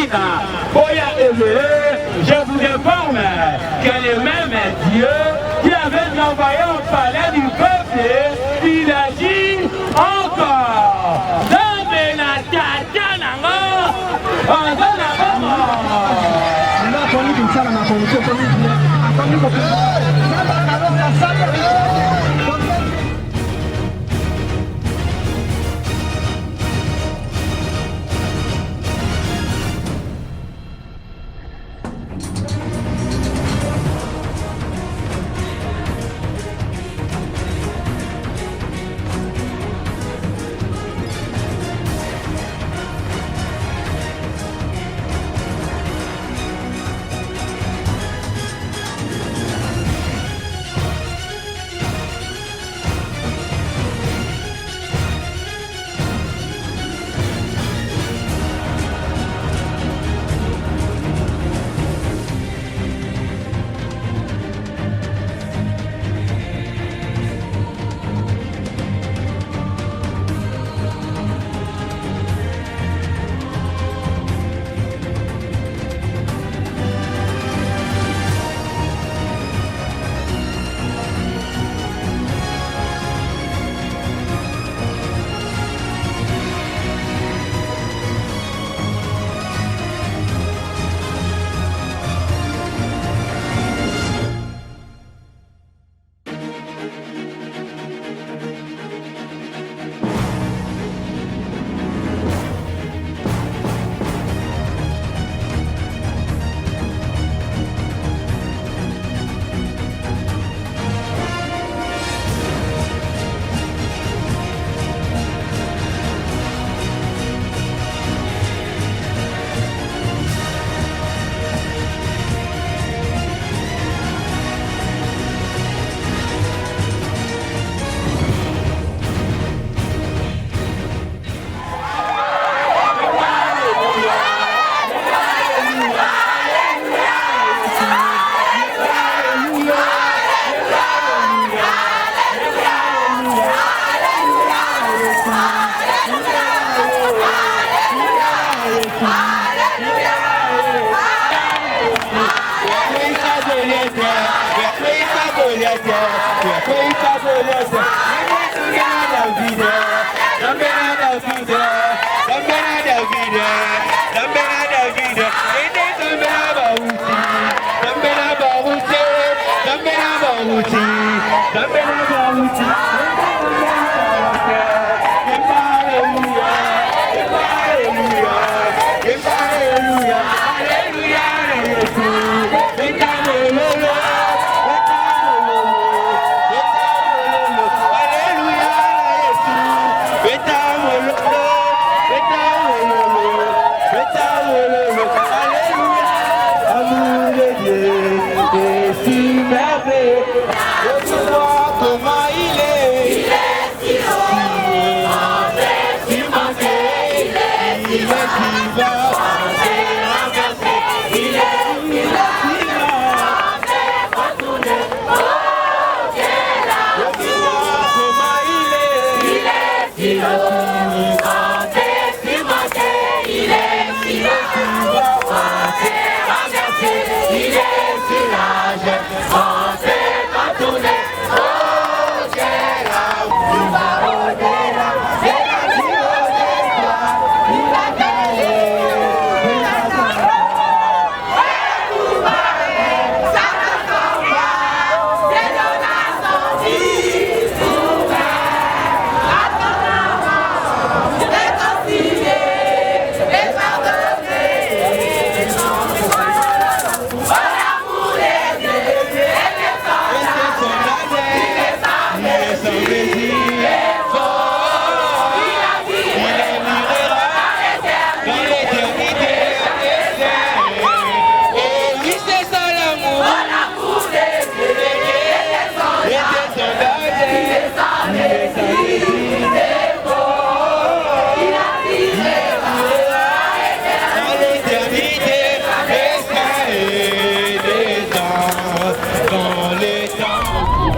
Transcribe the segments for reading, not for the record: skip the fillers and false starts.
Palestina. Je vous informe que le même Dieu qui avait envoyé au palais du peuple, il agit encore.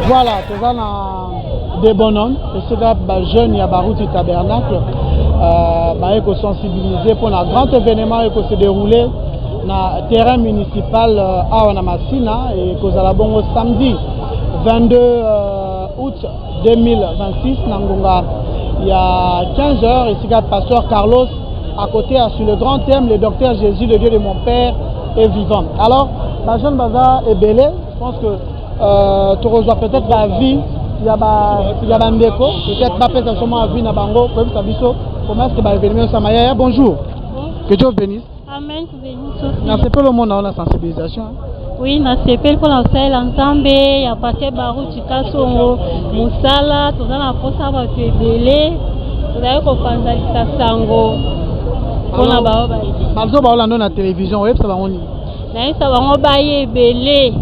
Voilà, c'est ça des bonhommes, et c'est là jeune, il y a Barouti Tabernacle. sensibiliser pour un grand événement qui se dérouler dans le terrain municipal à Massina et que ça bongo samedi 22 août 2026 il y a 15 heures ici le pasteur Carlos à côté sur le grand thème le docteur Jésus le Dieu de mon Père est vivant. Alors la jeune baza est belle, je pense que tu reçois peut-être la vie. Il y a un déco, peut-être pas peut-être seulement à vie na bango, comme ça biso, comment est-ce que va événement ça maya. Bonjour. Que Dieu bénisse. Amen, bénisse. Dans ce peu le monde dans la sensibilisation. Oui, dans ce peu pour lancer l'ensemble, il y a passé Barou Chikasongo, Moussala, tout ça la force va te belé, tout ça qu'on pense à Sango. Pour la baoba. Malzo baola non la télévision, oui, ça va on y. Là, ça va on bailler belé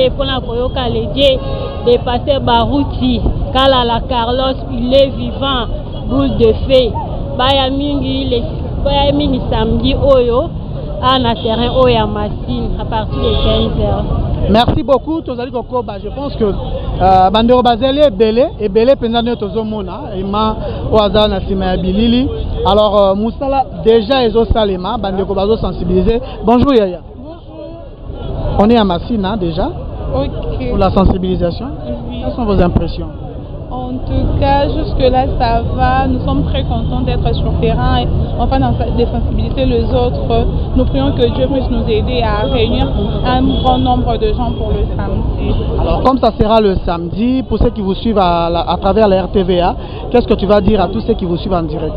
pour la koyoka les dieux. De passer Barouti, Kalala Carlos, il est vivant, boule de fée. Baya mingi samedi Oyo, à un terrain Oya Massine, à partir de 15h. Merci beaucoup, Tozali Kokoba. Je pense que Bandero Bazeli est belé, et belé pendant Tozo Mona, et ma Oaza Nassima Bilili. Alors, Moussala, déjà, ils ont salima, Bandero Bazo sensibilisé. Bonjour Yaya. Bonjour. On est à Massine, hein, déjà. Ok. Pour la sensibilisation, oui. Quelles sont vos impressions? En tout cas, jusque-là, ça va. Nous sommes très contents d'être sur le terrain et enfin de sensibiliser les autres. Nous prions que Dieu puisse nous aider à réunir un grand nombre de gens pour le samedi. Alors, comme ça sera le samedi, pour ceux qui vous suivent à travers la RTVA, qu'est-ce que tu vas dire à tous ceux qui vous suivent en direct?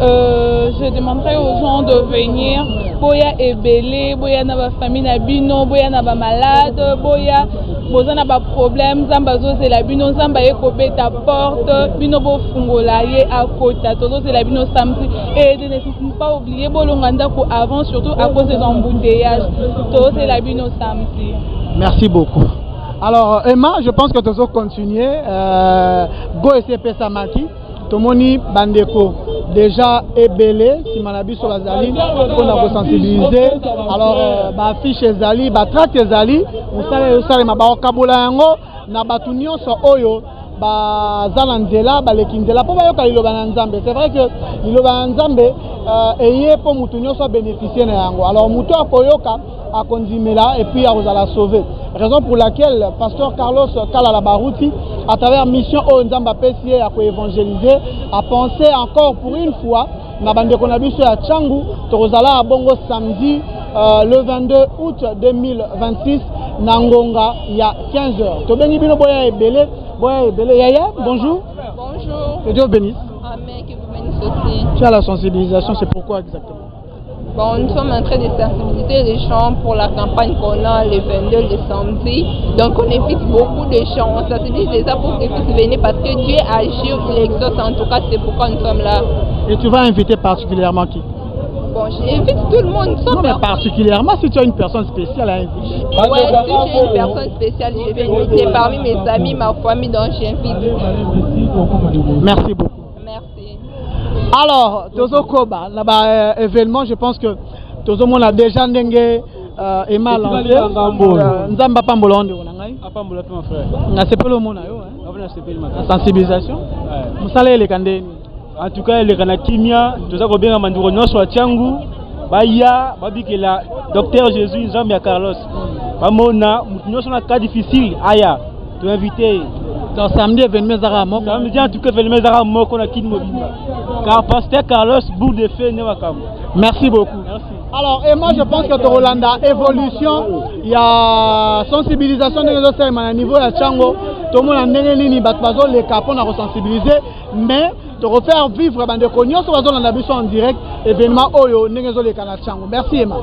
Je demanderai aux gens de venir. Boya ebele, boya na ba famille na bino, boya na ba malade, boya boza na ba problème, zamba zo c'est la bino, zamba eko beta porte, bino bo fungola ye akota, todo c'est la bino samedi et ne pas oublier bolonganda ko avant surtout à cause des embouteillages, todo c'est la bino samedi. Merci beaucoup. Alors Emma, je pense que tu vas continuer. Go essayer Pesamaki. Tomoni Bandeko déjà ébélé si manabi sur la Zali on a sensibiliser alors ba fiche Zali ba traite Zali usale mabao kabola yango na batu nyonso oyo ba zalanzela ba lekinzela po bayoka liloba na Nzambe. C'est vrai que liloba na Nzambe eye po mutu nyonso bénéficier na yango. Alors mutu akoyoka akondimela et puis a sauver. Raison pour laquelle pasteur Carlos Kalala Barouti à travers mission Nzamba Pessie à évangéliser a pensé encore pour une fois na bande konabiso ya Tchangu tozala à Bongo samedi le 22 août 2026 na Ngonga il y a 15h. To bengi bino boya ebele Yaya, bonjour. Bonjour. Que Dieu bénisse. Amen, que vous bénisse aussi. Tu as la sensibilisation, c'est pourquoi exactement? Bon, nous sommes en train de sensibiliser les gens pour la campagne qu'on a le 22 le samedi. Donc on invite beaucoup de gens, on sensibilise déjà pour qu'ils puissent venir parce que Dieu agit, il exauce en tout cas, c'est pourquoi nous sommes là. Et tu vas inviter particulièrement qui? Bon, j'invite tout le monde. Non, mais particulièrement si tu as une personne spéciale à inviter. Ouais, si j'ai une personne spéciale, je vais inviter parmi mes amis, ma famille, donc j'invite. Merci beaucoup. Merci. Alors, Tozo Koba, là-bas, événement, je pense que Tozo Mon a déjà dengue Emma lancé. Nzamba Pambola, on est Pambola, mon frère. On a c'est pas le monde, hein? Sensibilisation. Vous savez les candidats. En tout cas, les Kanakimia, tout ça, bien à Manduro, non, soit Tiangu, Baya, Babikela, docteur Jésus, Zambia Carlos. Bamona, nous sommes un cas difficile, Aya, tu invité. Donc samedi, événement Zaramo. Samedi, en tout cas, événement Zaramo, qu'on a quitté mobile. Car pasteur Carlos, bout de feu, Newakam. Merci beaucoup. Merci. Alors, et moi je pense que Rolanda, évolution, il y a sensibilisation de nos services à niveau de Tchango. Tout le monde a les capons à sensibiliser, mais de refaire vivre des cognos sur la zone en direct, événement Oyo, les Canadiens. Merci Emma.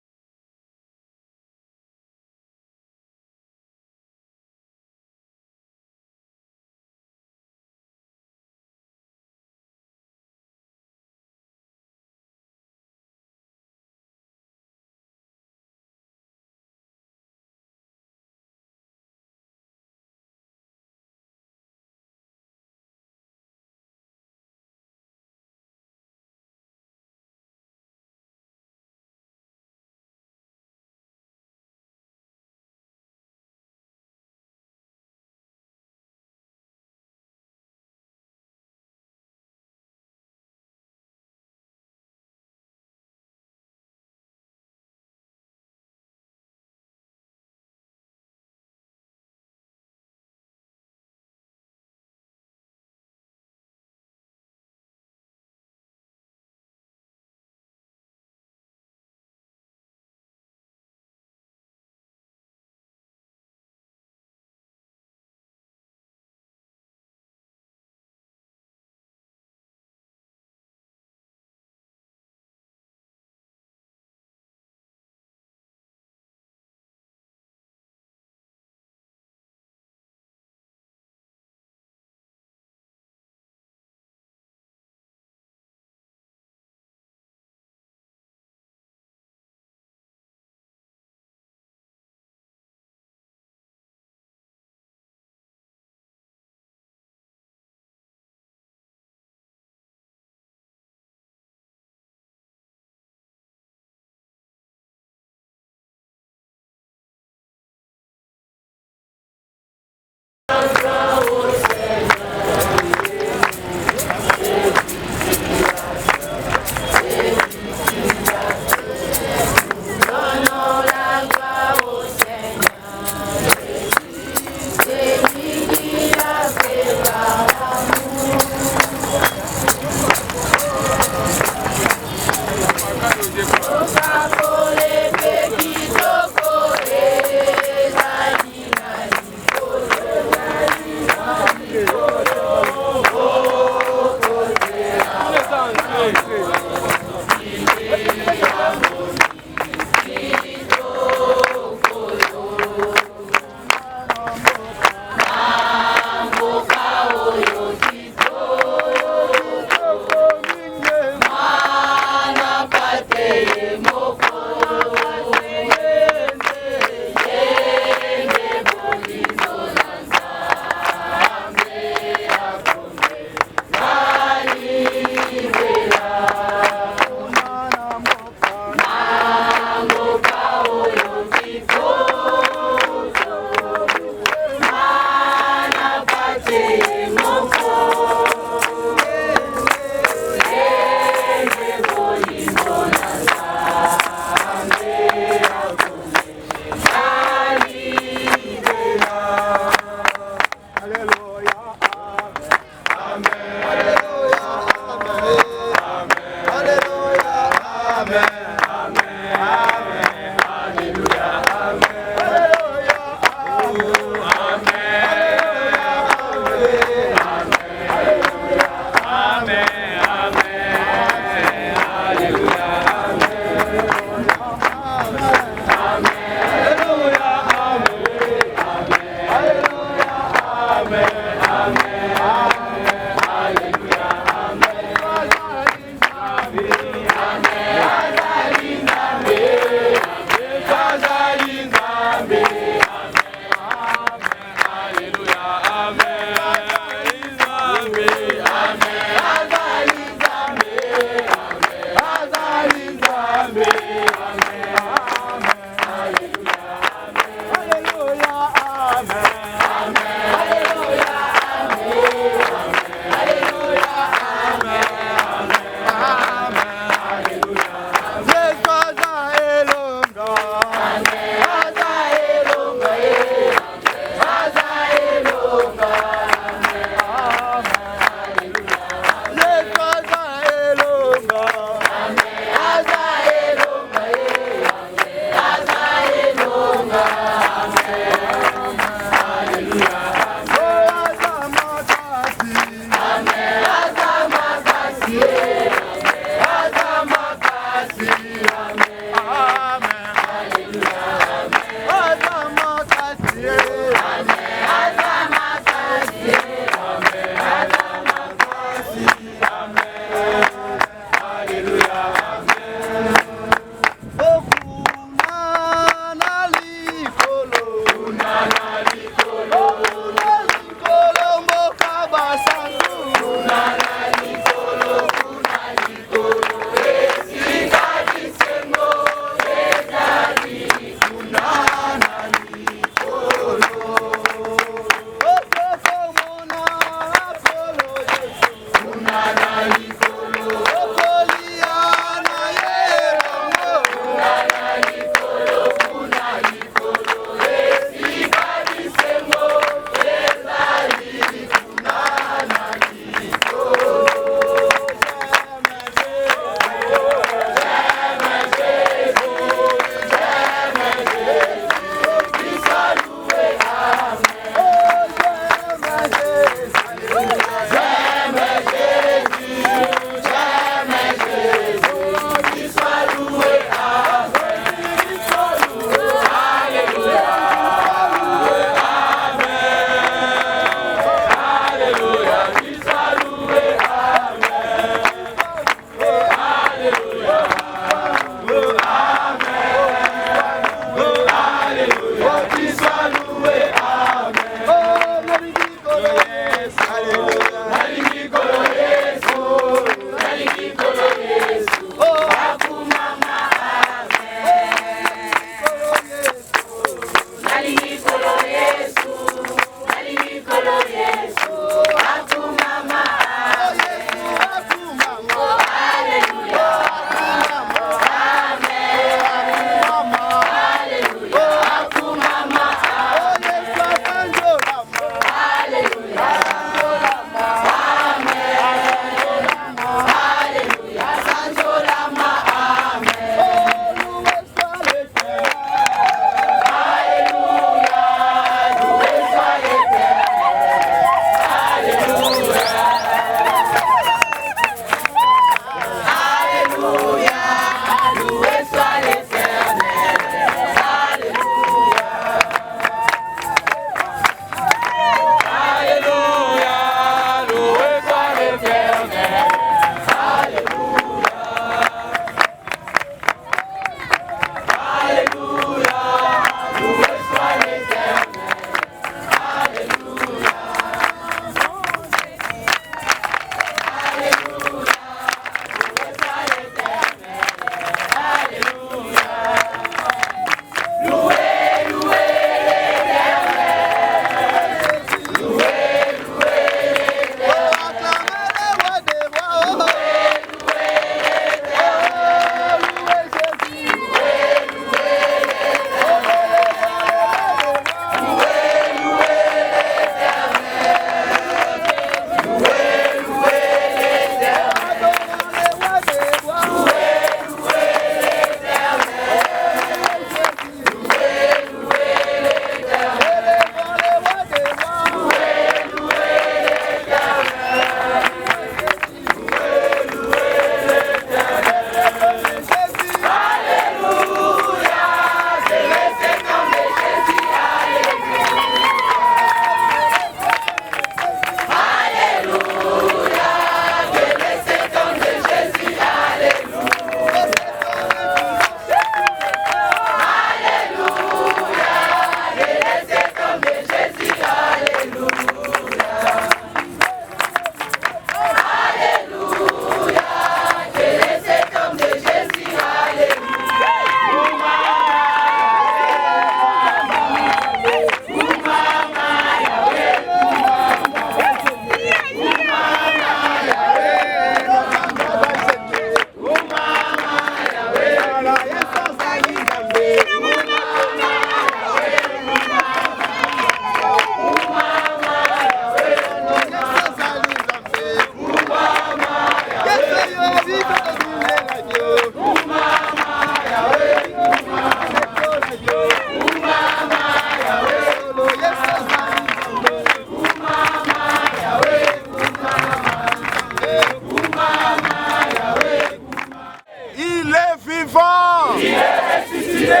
vivant. Il est ressuscité.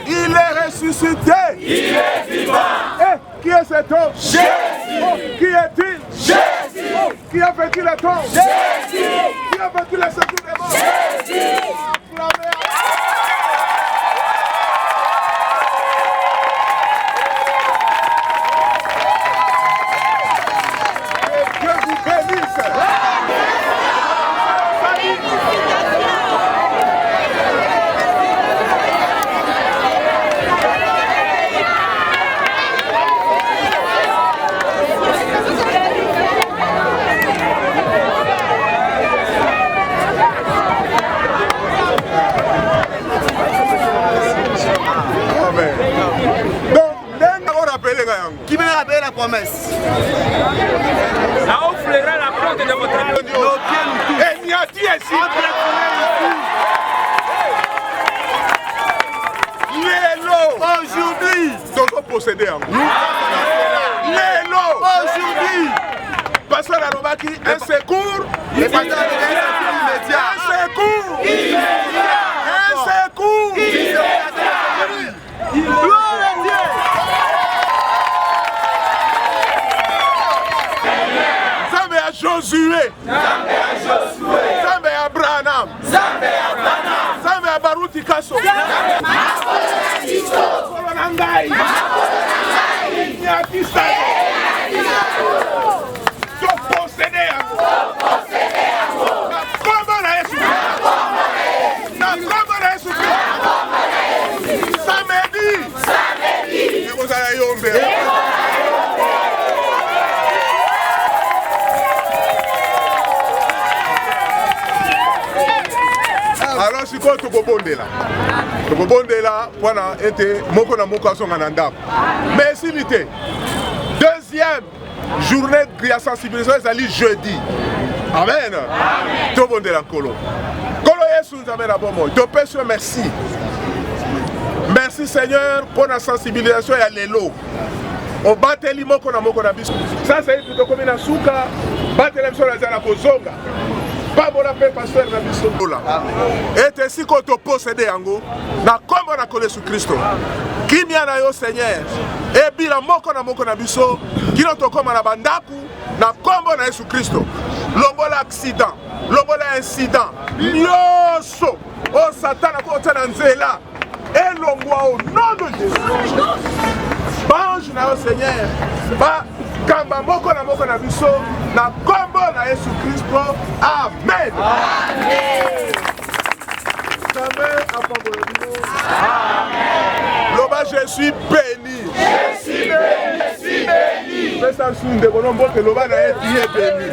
Il est ressuscité. Il est vivant. Et qui est cet homme? Jésus. Oh, qui est-il? Jésus. Oh, qui a vaincu la tombe? Jésus. Qui a vaincu la secours des morts? Jésus. Acclamez. Que Dieu vous bénisse. Qui m'a rappelé la promesse? Ça offrira la porte de votre amour. Et n'y a-t-il ici? Lélo. Aujourd'hui, nous avons possédé en nous. Lélo. Aujourd'hui. Pasteur Alobaki, un secours. Les pasteurs immédiat. Un secours. Un secours. Gloire à Dieu. Zambe à Josué. Zambe à Abraham. Zambe à Baruti Kasso. Nangai. Nyatisa. To posséder à Comment na Yesu? Na comment na Yesu? Samedi. Et vous allez yombe. Alors si quoi tokobondela wana ete moko na moko asonga na ndako. Mais simité. Deuxième journée de sensibilisation ezali jeudi. Amen. Tobondela nkolo. Kolo Yesu nzambe na bomo. Topesi merci. Merci Seigneur pour la sensibilisation ya lelo. O bateli moko na biso. Ça c'est plutôt comme na suka bateli biso na zala kozonga. Pas bon appel pasteur na biso. Et ainsi qu'on te possède yango na kombo na Yesu Kristo. Kimia na yo Seigneur. Et bila moko na biso kino to koma na bandaku na kombo na Yesu Kristo. Longola accident, longola incident. Nyoso o Satan ko tana nzela. Et longwa au nom de Jésus. Bange na yo Seigneur. Ba kamba moko na biso na kombo na Yesu Kristo. Amen. Amen. Loba, je suis béni. Je suis béni. Je suis béni. Mais ça souligne de bon nombre que Loba n'a été béni.